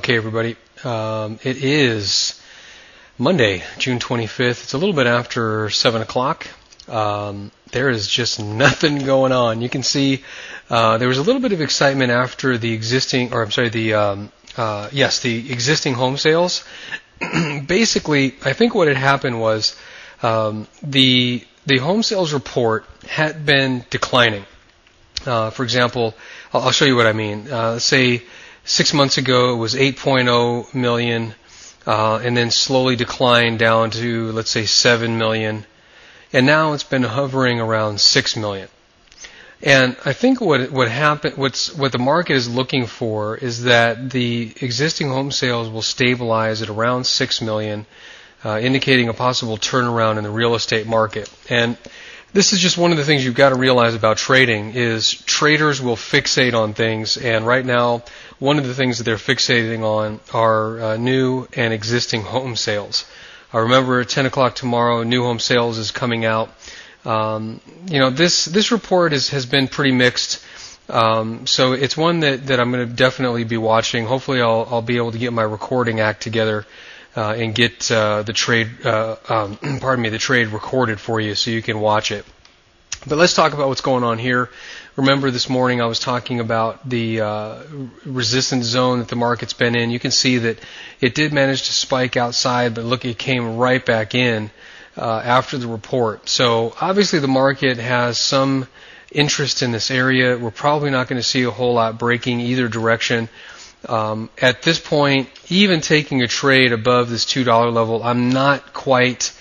Okay, everybody. It is Monday, June 25th. It's a little bit after 7 o'clock. There is just nothing going on. You can see there was a little bit of excitement after the existing home sales. Basically, I think what had happened was the home sales report had been declining. For example, I'll show you what I mean. Let's say 6 months ago it was 8.0 million, and then slowly declined down to, let's say, 7 million, and now it's been hovering around 6 million. And I think what the market is looking for is that the existing home sales will stabilize at around 6 million, indicating a possible turnaround in the real estate market. And this is just one of the things you've got to realize about trading is traders will fixate on things, and right now one of the things that they're fixating on are new and existing home sales. Remember, at 10 o'clock tomorrow, new home sales is coming out. This report has been pretty mixed, so it's one that I'm going to definitely be watching. Hopefully I'll be able to get my recording act together and get the trade recorded for you so you can watch it. But let's talk about what's going on here. Remember, this morning I was talking about the resistance zone that the market's been in. You can see that it did manage to spike outside, but look, it came right back in after the report. So obviously the market has some interest in this area. We're probably not going to see a whole lot breaking either direction. At this point, even taking a trade above this $2 level, I'm not quite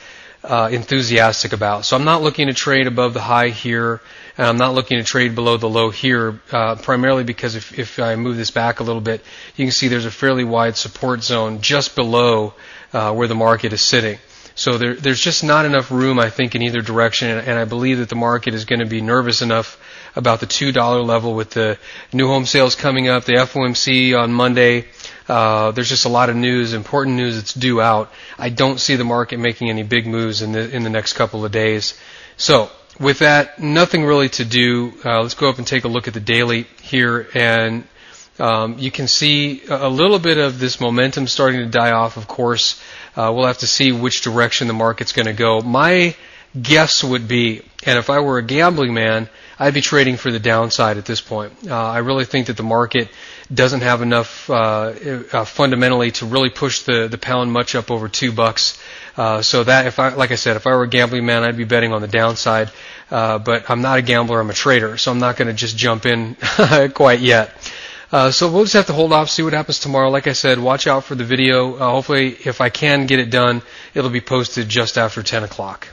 enthusiastic about. So I'm not looking to trade above the high here, and I'm not looking to trade below the low here, primarily because if I move this back a little bit, you can see there's a fairly wide support zone just below where the market is sitting. So there's just not enough room, I think, in either direction, and I believe that the market is going to be nervous enough about the $2 level with the new home sales coming up, the FOMC on Monday. There's just a lot of news, important news that's due out. I don't see the market making any big moves in the next couple of days. So with that, nothing really to do. Let's go up and take a look at the daily here, and you can see a little bit of this momentum starting to die off, of course. We'll have to see which direction the market's going to go. My guess would be, and if I were a gambling man, I'd be trading for the downside at this point. I really think that the market doesn't have enough fundamentally to really push the pound much up over $2. So that, like I said, if I were a gambling man, I'd be betting on the downside. But I'm not a gambler, I'm a trader, so I'm not going to just jump in quite yet. So we'll just have to hold off, see what happens tomorrow. Like I said, watch out for the video. Hopefully, if I can get it done, it'll be posted just after 10 o'clock.